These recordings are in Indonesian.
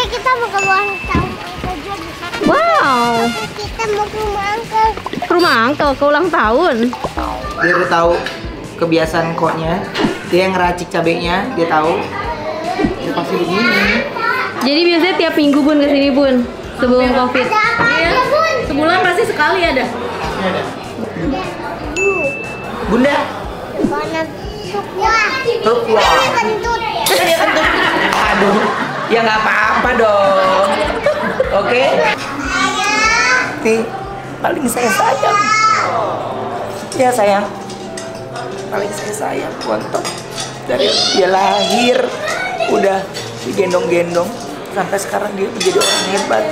kita mau ke ulang tahun Uncle John. Wow. Kita mau ke rumah Uncle. Ke rumah Uncle, ke ulang tahun. Dia udah tahu kebiasaan koknya. Dia yang ngeracik cabenya, dia tahu. Dia pasti begini. Jadi biasanya tiap minggu Bun kesini Bun, sebelum Covid. Ada apa aja, Bun? Sebulan pasti sekali ada. Ini ada. Bunda. Warna sukwa. Sukwa. Kentut. Aduh, ya nggak apa-apa dong. Oke. Nih, paling saya sayang. Ya sayang. Paling saya sayang Wonton. Dari dia lahir udah digendong-gendong sampai sekarang dia menjadi orang hebat.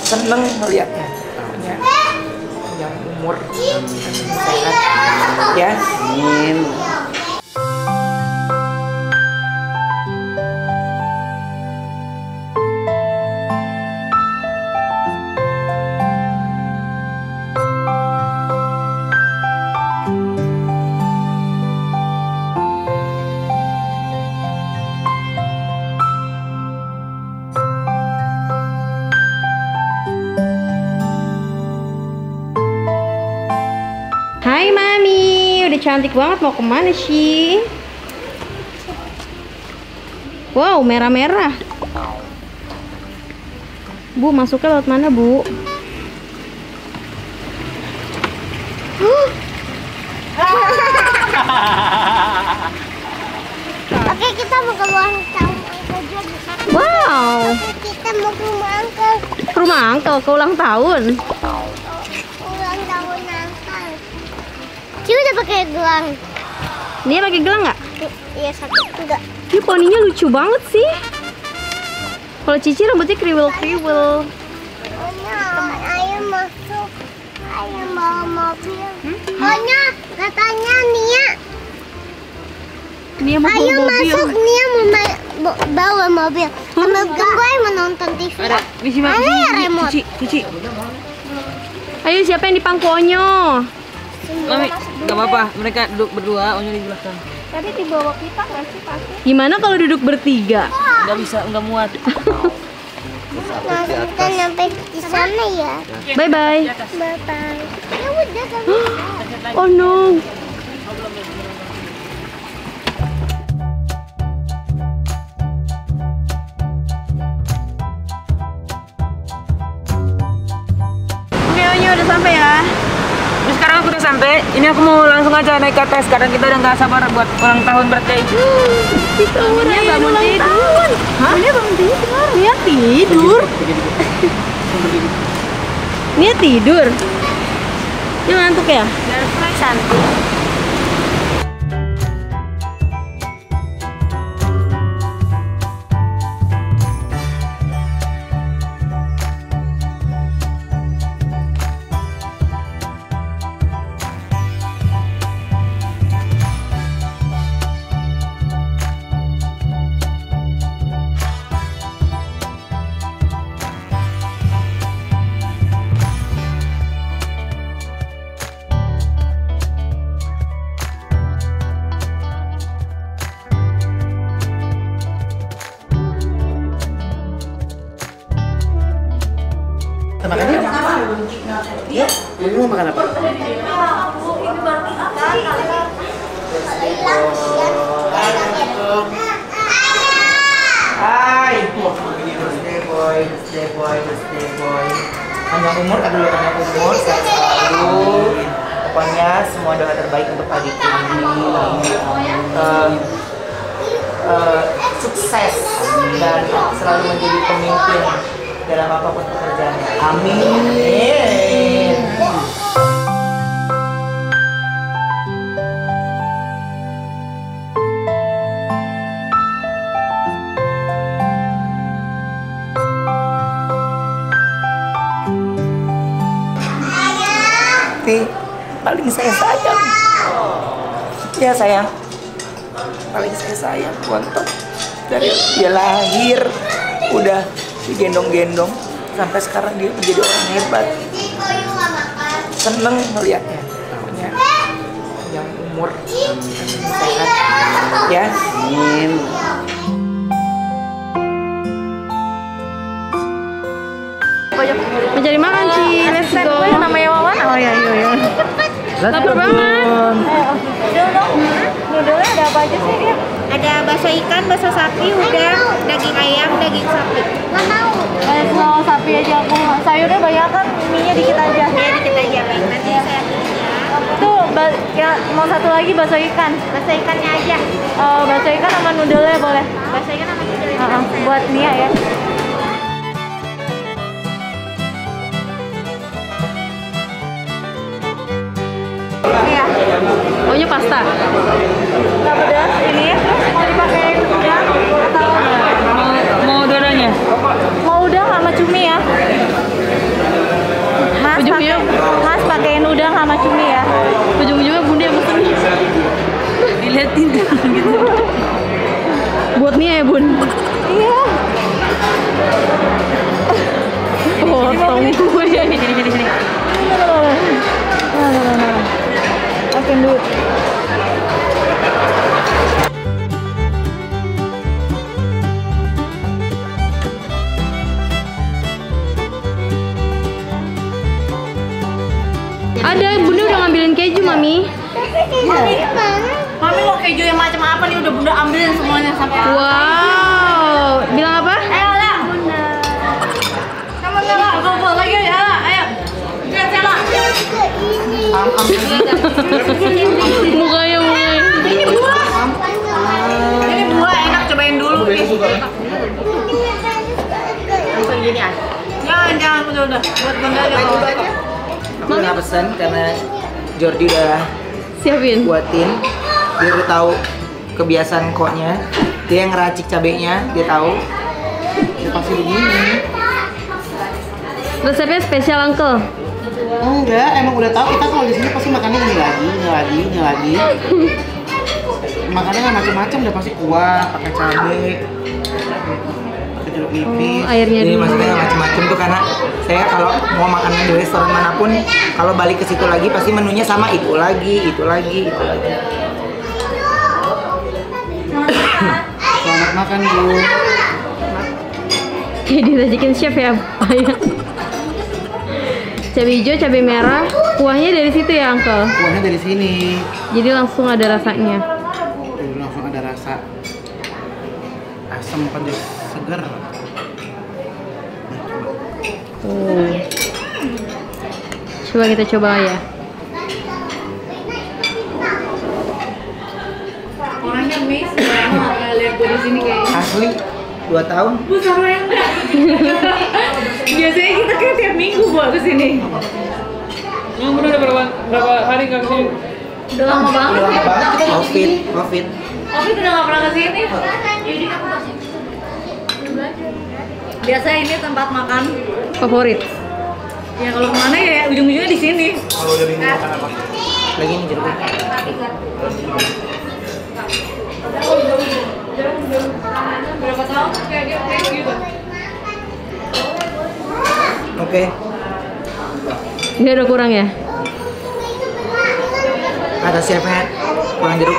Seneng melihatnya. Namanya yang umur sehat. Ya. Amin. Hai Mami, udah cantik banget, mau kemana sih? Wow, merah-merah. Bu, masuknya lewat mana Bu? Oke, kita mau ke ulang tahun Uncle John. Wow. Kita mau ke rumah Uncle. Ke rumah Uncle, ke ulang tahun. Ulang tahun Uncle. Ciu udah pakai gelang. Dia pakai gelang nggak? Iya, satu enggak. Ini poninya lucu banget sih. Kalau Cici rambutnya kriwil-kriwil. Ayo masuk. Ayo bawa mobil. Pokoknya katanya Nia. Dia mau bawa Ayo mobil. masuk, Nia mau bawa mobil. Sama gue mau nonton TV. Ada di sini. Ada ya remote. Cici. Ayo siapa yang di pangkonyo? Mami, nggak apa-apa. Mereka duduk berdua, Onyo di belakang. Tadi dibawa kita nggak sih pasti? Gimana kalau duduk bertiga? Nggak bisa, nggak muat. Nah, kita sampai di sana ya. Bye bye. Bye bye. Ya udah kan. Oh no. Oke, Onyo udah sampai ya. Ini sekarang aku udah sampai. Ini aku mau langsung aja naik ke atas. Sekarang kita udah nggak sabar buat ulang tahun birthday. Kita bangun tidur. Hah? Dia bangun tidur. Dia tidur. Dia tidur. Dia ngantuk ya? Cantik. Kita makan yuk. Yuk, Mami mau makan apa? Hai. Birthday boy, birthday boy, birthday boy. Panjang umur, aduh panjang umur, sehat selalu. Pokoknya semua doa terbaik untuk adikku ini. Sukses dan selalu menjadi pemimpin dalam apapun pekerjaannya. Amin. Nih, paling saya sayang. Ya sayang. Paling saya sayang Wonton. Dari dia lahir udah digendong-gendong sampai sekarang dia menjadi orang hebat. Seneng melihatnya. Namanya yang umur sehat. Ya. Amin. pojok. Mencari makan sih, let's go. Yang namanya Wawan. Oh iya. Lapar banget. Nudel dong. Nudelnya ada apa aja sih dia? Ada bakso ikan, bakso sapi, udang, daging ayam, daging sapi. Nggak mau. Mau sapi aja aku. Sayurnya banyak kan, mie-nya dikit aja. Ya dikit aja, baik. Nanti saya tuh ya mau satu lagi bakso ikan. Bakso ikannya aja. Bakso ikan sama nudelnya boleh. Bakso ikan sama nudelnya. Buat Nia ya. Iya. Maunya pasta. Nggak pedas ini ya. Mau dipakai udang atau Mau dua-duanya? mau udang sama cumi ya? Mas pakein udang sama cumi ya. Ujung-ujungnya bunda yang pesen. Diliatin gitu. Buat Nia ya bun. Iya. Potong gue. Sini. Makin dulu. Ada, bunda udah ngambilin keju mami. Mami mau keju yang macam apa nih? Udah bunda ambilin semuanya sampai. Wow, bilang apa? Ayo lah. Kamu nggak kumpul lagi ya? Ayo. Lihat Cela. Mukanya. Ini buah. Ini buah enak, cobain dulu. Langsung gini aja. Jangan udah. Buat bunda aja. Aku nggak pesen karena Jordi udah Siapin. buatin. Dia udah tahu kebiasaan koknya. Dia yang ngeracik cabenya, dia tahu. Ya pasti begini. Resepnya spesial uncle. Enggak, emang udah tahu kita kalau di sini pasti makannya ini lagi. Makannya nggak macam-macam, udah pasti kuah, pakai cabe, pakai jeruk nipis. Airnya Jadi dulu. maksudnya nggak macem-macem tuh karena saya kalau mau makan di restoran manapun, kalau balik ke situ lagi pasti menunya sama itu lagi. Selamat makan Bu. Kayak diracikin chef ya, ayah. Cabai hijau, cabai merah, kuahnya dari situ ya uncle. Kuahnya dari sini. Jadi langsung ada rasanya. Tuh, langsung ada rasa asam pedas segar. Coba kita coba ya. Orangnya miss, lihat gue di sini kayaknya. Asli 2 tahun. Bu sama yang enggak. Biasanya kita kayak tiap minggu buat kesini. Emang bunda udah berapa hari nggak kesini? Udah lama banget. Lama banget kita covid. Covid udah nggak pernah kesini. Biasanya ini tempat makan. Favorit. Ya kalau kemana ya ujung-ujungnya di sini. Lagi nih jeruk. Berapa tahun kayak gitu. Oke. Ini udah kurang ya? Kata chefnya kurang jeruk.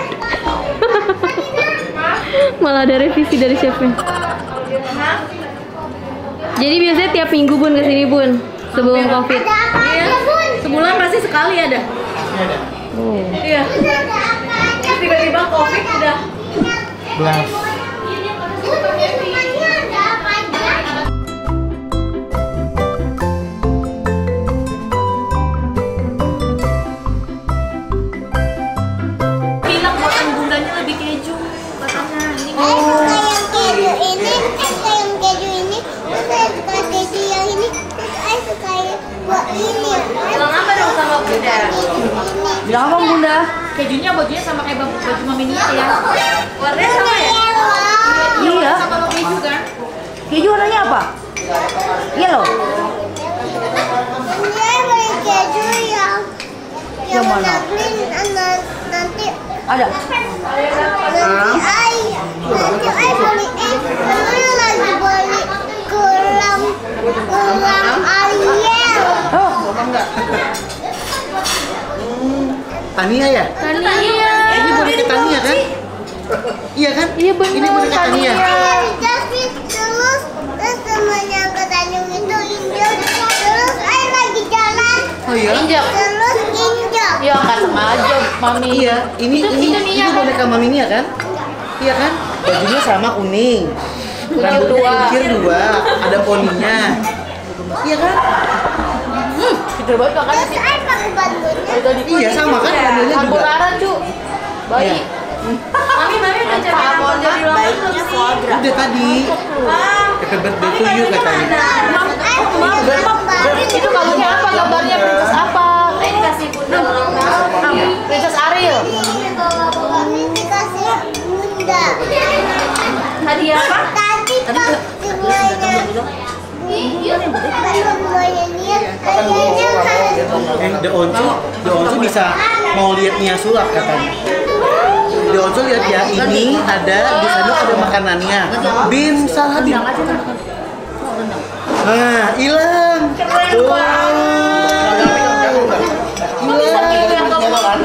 Malah ada revisi dari chefnya. Jadi biasanya tiap minggu bun kesini bun sebelum covid. Iya. Sebulan pasti sekali ada. Oh. Iya. Tiba-tiba covid udah. Belas. Bilang buatan bundanya lebih keju katanya. Ayam keju ini, saya suka keju yang ini, saya suka yang buat ini. Bilang apa dong sama bunda? Bilang apa bunda? Kejunya bajunya sama kayak baju mami Nia ya. Warnanya sama ya? Iya. Sama keju kan? Keju warnanya apa? Iya loh. Saya beli keju yang warna green, nanti Ada. Nanti ay beli saya lagi beli kurang Ariel. Oh. Tania ya? Tania. Ini boneka Tania kan? Iya kan? Iya bener, Ini boneka Tania. Jadi terus temannya ke Tanjung itu India Iya. Injak. Terus injak. Ya nggak sengaja, Mami. Iya, ini Nia kan? boneka Mami Nia kan? Iya kan? Bajunya sama kuning. Rambutnya kuncir 2, ada poninya. Iya kan? Gede banget kakaknya Terus sih. saya pakai bantunya. Iya sama kan bandelnya Aku juga. Rara, cu. Bayi. Iya. Mami udah cari mau jadi Baiknya foie Udah tadi. Happy birthday to you katanya. Itu kalungnya apa? Gambarnya princess apa? Ini kasih bunda ulang tahun. Princess Ariel. Ini dikasih bunda. Hadiah apa? Tadi pas semuanya. Semuanya Nia. Kayaknya The Onsu bisa mau lihat Nia sulap katanya. The Onsu lihat ya, ini ada di sana ada makanannya. Bim, salah Bim. Nah, hilang.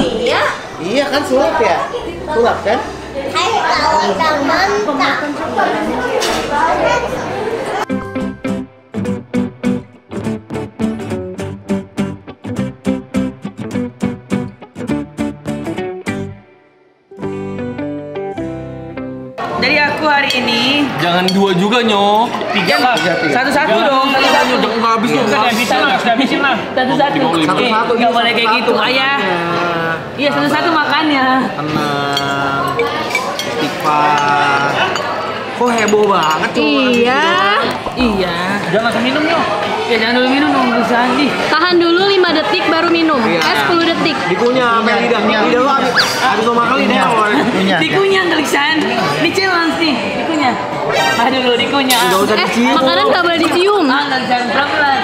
Iya. Iya kan sulap ya? Sulap kan? Hai kawan mantap. Jadi aku hari ini Jangan 2 juga, Nyok. 3 lah. Satu-satu dong. Satu-satu. Nggak habis tuh. Sudah habisin lah. Satu-satu. Satu-satu. Nggak boleh kayak gitu, ayah. Iya, satu-satu makannya. Tenang. Istighfar. Kok heboh banget cowok? Iya. Iya. Jangan langsung minum yuk. Ya jangan dulu minum dong, bisa Andi. Tahan dulu 5 detik baru minum. Iya. 10 detik. Dikunyah sampai lidah. Lidah lu habis mau makan lidah. Dikunyah Gelisan. Ini challenge nih, dikunyah. Aduh dulu dikunyah. Nggak usah dicium. Makanan nggak boleh dicium. Ah, nggak bisa pelan-pelan.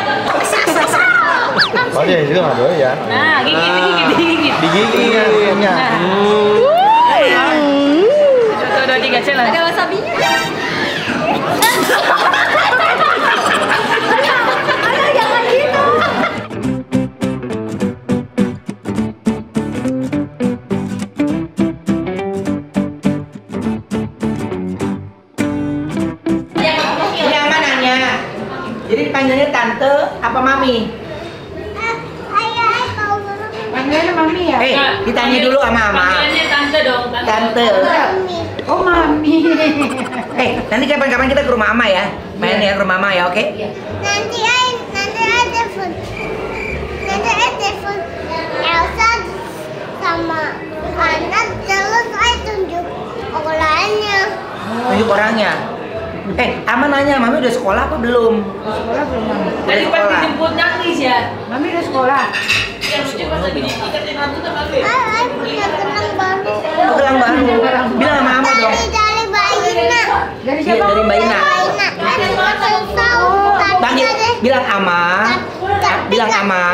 Oh dia juga nggak boleh ya. Nah, digigit. Digigit. Nah. 1, 2, 3 challenge. Ada wasabinya. Jangan gitu. Ini apa nanya? Jadi dipanggilnya tante apa mami? Ayah kau dulu. Panggilnya Mami ya? Ditanya dulu sama mama. Panggilannya tante dong, Tante. Mami. Oh, Mami. Nanti kapan-kapan kita ke rumah mama ya. Main ya ke rumah mama ya, oke? Nanti ayah telepon. Nanti ayah telepon Elsa sama anak terus ayah tunjuk orangnya. Tunjuk orangnya. Ama nanya, mami udah sekolah apa belum? Sekolah belum, Mami? Tadi pas dijemput nangis ya. Mami udah sekolah. Yang lucu pas lagi ikatin rambut sama Be. Ayah punya kenang baru. Gelang baru. Bilang sama ama dong. Dari Baina. Dari Iya, siapa? dari Mbak Ina. Baina. Tahu. Panggil, bilang ama. Bilang ama.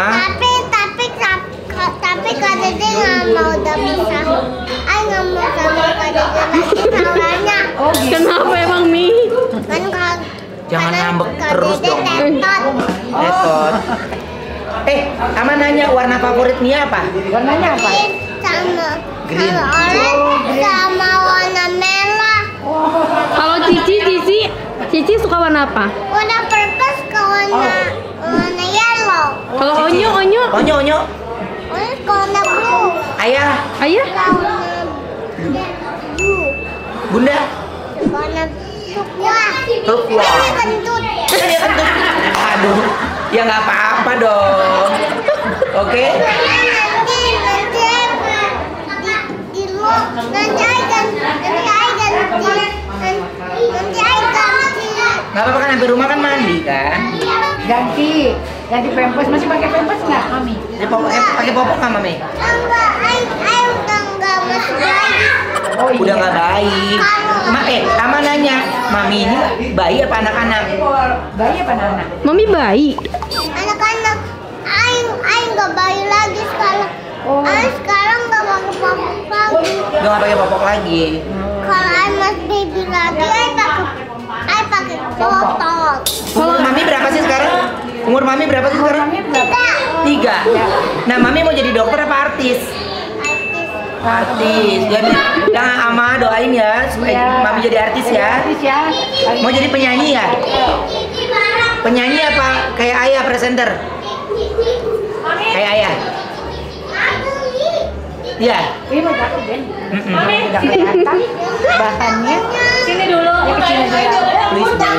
Tapi Kak Dede nggak mau udah bisa. Ayah nggak mau sama Kak Dede lagi salahnya. Oh, gitu. Kenapa emang Mi? Kan Kak. Jangan karena ngambek Kak terus Dede dong. tetot. Repot. Ama nanya warna favorit Nia apa? Warnanya apa? Sama. Green. Kalau orange sama warna merah. Kalau Cici suka warna apa? Warna purple ke warna yellow. Kalau Onyo Onyo. Orange ke warna blue. Ayah. Ayah? Ke warna blue. Bunda. Warna turquoise. Turquoise. Ini kentut. Aduh. Ya nggak apa-apa dong. Oke. Nanti di luar nanti ayah ganti. Nggak apa-apa kan sampai rumah kan mandi kan? Ganti pampers. Masih pakai pampers nggak, Mami? Pakai popok nggak mami? Enggak, ayah udah enggak masuk lagi. Oh, iya. Udah nggak baik. Ama nanya, mami ini bayi apa anak-anak? Bayi apa anak? Mami bayi. Anak-anak, ayah enggak bayi lagi sekarang. Oh. Ayah sekarang enggak pakai popok lagi. Udah nggak pakai popok lagi. Kalau ayah masih baby lagi, ayah pakai popok. Umur mami berapa sih sekarang? Umur mami berapa sih sekarang? Mami berapa? 3. Nah, mami mau jadi dokter apa artis? Artis. Ya, bilang ama doain ya supaya mami jadi artis ya. Artis ya. Mau jadi penyanyi ya? Penyanyi apa kayak ayah presenter? Kayak ayah. Iya. Ini mau jatuh, Ben. Mami, Udah kelihatan bahannya. Sini dulu. Yang kecil aja. Please, Bun.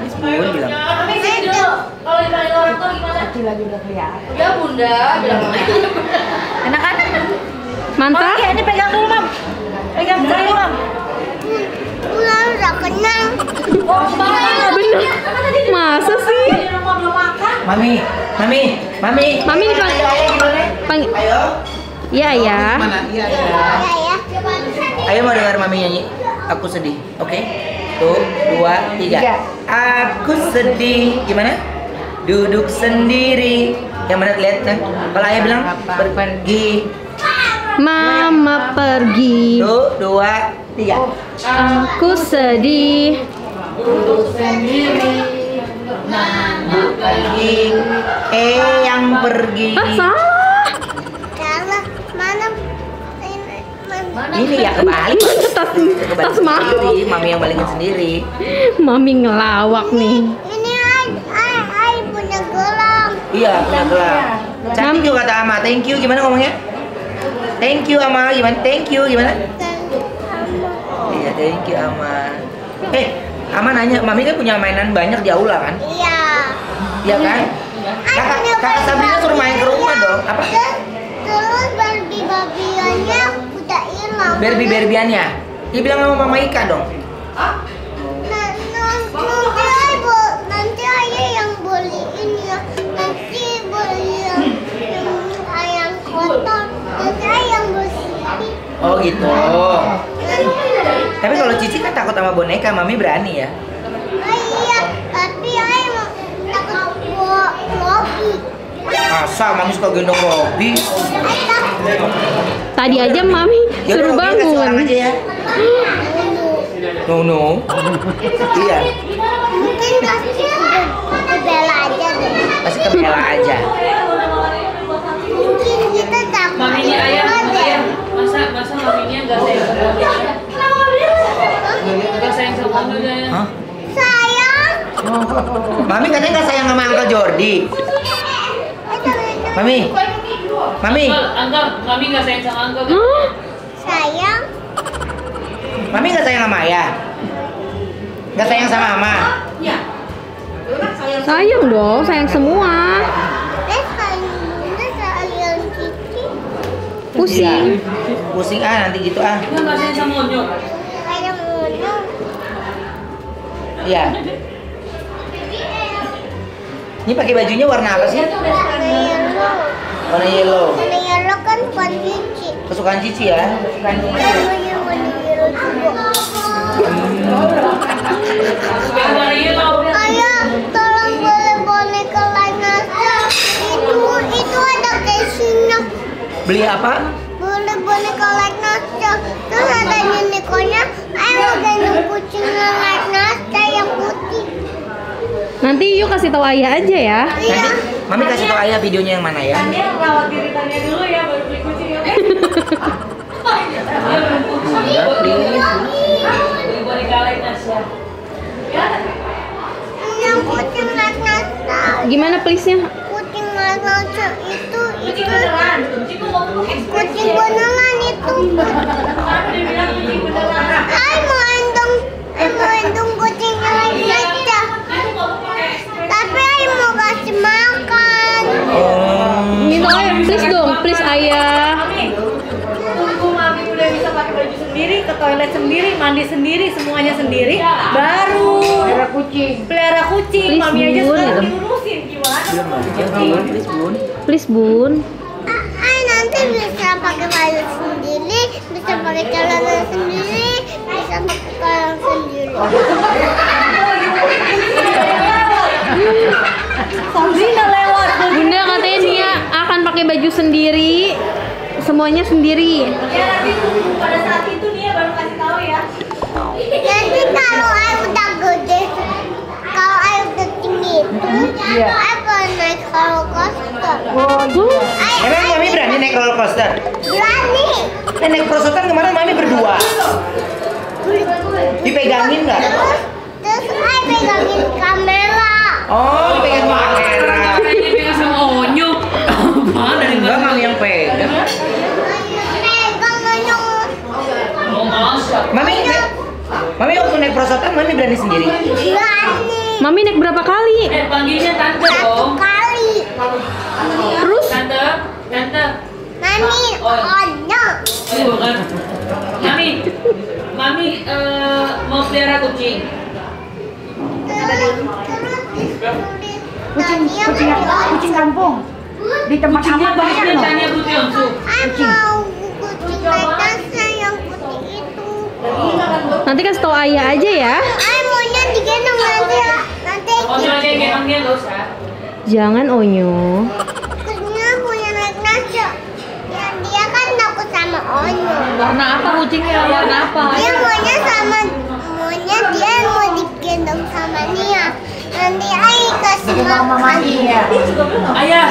Please, Bun bilang. Mami, sini dulu. Kalau dipanggil orang tua gimana? Kecil lagi udah kelihatan. Udah, Bunda. Bilang anak-anak. Mantap. Iya, ini pegang dulu, Mam. Pegang dulu, Mam. Udah kenyang. Oh, Bener. Masa sih? Di rumah belum makan. Mami. Mami dipanggil. Panggil. Ayo. Iya ya. Mana? Iya, iya. Ya ya. Ayo mau dengar Mami nyanyi. Aku sedih. Oke. Tuh, 2, 3. Aku sedih. Gimana? Duduk sendiri. Yang mana lihat kan? Kalau ayah bilang pergi. Mama pergi. Tuh, 2, 3. Aku sedih. Pergi. Yang pergi. Ah, salah. Salah. Mana? Ini ya kebalik. Tas mami. Mami yang balikin sendiri. Mami ngelawak nih. Ini ai punya gelang. Iya, punya gelang. Cantik juga kata Ama. Thank you gimana ngomongnya? Thank you Ama gimana? Thank you gimana? Iya, thank you Ama. Ama nanya, Mami kan punya mainan banyak di aula kan? Iya. Iya kan? Kakak Sabrina suruh main ke rumah dong. Apa? Terus Barbie-barbiannya udah hilang. Barbie-barbiannya. Dia bilang sama Mama Ika dong. Nanti ayah yang beliin ya. Nanti beli yang ayam kotor. Nanti ayah yang bersihin. Oh gitu. Tapi kalau Cici kan takut sama boneka, Mami berani ya? Iya, tapi ayah takut bawa Robi. Masa Mami suka gendong Robi? Tadi aja Mami Ya udah, suruh Robi kasih orang bangun. aja ya. No. Iya. Mungkin kasih ke Bella aja deh. Kasih ke Bella aja. Mungkin kita takut Maminya ayah, deh. masa maminya nggak sayang sama dia? Nggak sayang sama dia ya? Hah? Sayang. Mami katanya nggak sayang sama Uncle Jordi. Mami. Angga, mami nggak sayang sama Angga. Hah? Sayang. Mami nggak sayang sama Ayah. Nggak sayang sama Ama. Sayang dong, sayang semua. Bunda sayang Cici. Pusing. Pusing nanti gitu ah. Angga nggak sayang sama Onyo. Sayang Munu. Iya. Ini pakai bajunya warna apa sih? Warna yellow. Warna yellow. Warna yellow kan buat Cici. Kesukaan Cici ya. Namanya warna yellow juga. Warna yellow. Ayah, tolong boleh boneka Lanasa. Itu ada casingnya. Beli apa? Boleh boneka Lanasa. Terus ada unicornnya. Ayah mau gendong kucing Lanasa yang putih. Nanti yuk kasih tahu ayah aja ya. Nanti Mami kasih tau Ayah videonya yang mana ya. Tania rawat diri Tania dulu ya, baru beli kucing ya. Beli boneka lain Nasya. Yang kucing Lanasa. Gimana please-nya? Kucing Lanasa itu Kucing beneran. Kucing mau ngomong kucing beneran itu. Dia bilang kucing beneran. Ayah mau endong kucing Lanasa. Tapi ayah mau kasih makan. Minta ayah, please dong, please ayah. Mami, tunggu Mami udah bisa pakai baju sendiri, ke toilet sendiri, mandi sendiri, semuanya sendiri, baru pelihara kucing. Please, Mami aja Bun. sekarang diurusin gimana? Please bun. Ayah nanti bisa pakai baju sendiri, bisa pakai celana sendiri, bisa pakai kain sendiri. Sabrina lewat. Bunda katanya dia akan pakai baju sendiri, semuanya sendiri. Ya nanti tunggu pada saat itu dia baru kasih tahu ya. Nanti kalau ayah udah gede, kalau ayah udah tinggi itu, ayah boleh naik roller coaster. Emang Mami berani naik roller coaster? Berani. Naik prosotan kemarin Mami berdua. Dipegangin nggak? Terus ayah pegangin kamera. Oh, dipegang kamera. Kayaknya pegang sama Onyo. Kan Mami berani sendiri. Berani. Mami naik berapa kali? Panggilnya tante Satu dong. kali. Terus? Tante. Mami, ono. Bukan. Mami mau pelihara kucing. Kucing kampung. Di tempat aman banyak loh. Tanya Bu Tionsu. Mau kucing Natasha yang putih itu. Nanti kasih tau ayah aja ya. Maunya digendong nanti. Onyo aja yang gendong dia nggak usah. Jangan Onyo. Kucingnya punya Natasha. Ya dia kan takut sama Onyo. Warna apa kucingnya? Warna apa? Dia maunya dia mau digendong sama Nia. Nanti Ayah kasih makan. Ayah,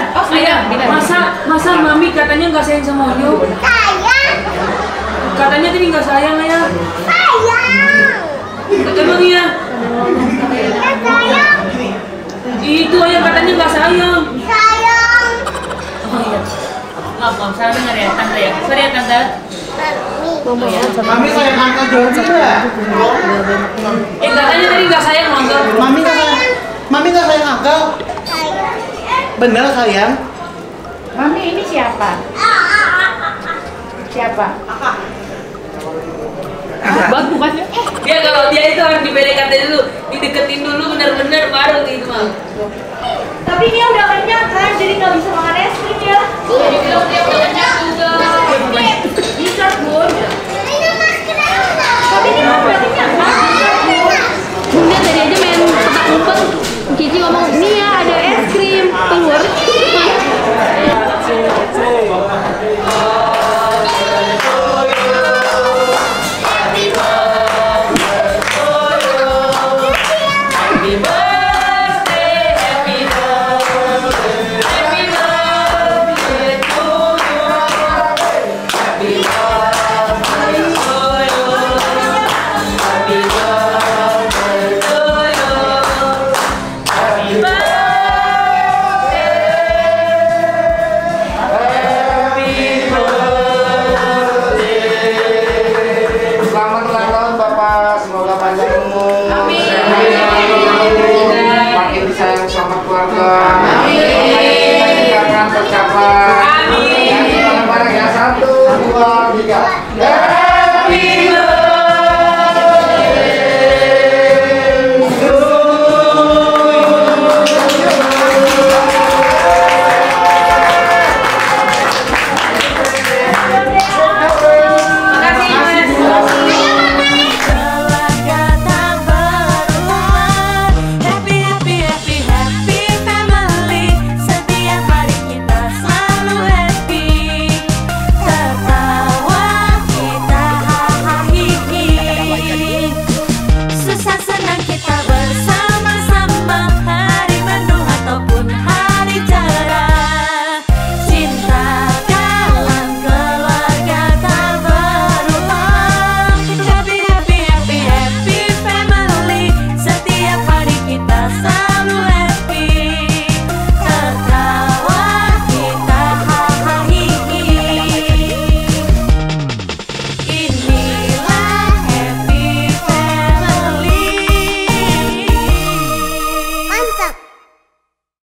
masa Mami katanya nggak sayang sama Onyo? Sayang, Katanya tadi nggak sayang, Ayah. sayang, Emang iya? ya sayang, Itu Ayah katanya nggak sayang. sayang. Oh iya. Maaf, salah dengar ya, Tante ya. Sorry ya, Tante. Mami sayang Uncle Georgie nggak? Katanya tadi nggak sayang, Uncle. Mami nggak sayang Uncle? Sayang. Bener sayang? Mami ini siapa? Siapa? Bukannya? Dia kalau dia itu harus diberi dulu, dideketin dulu benar-benar baru gitu, Mam.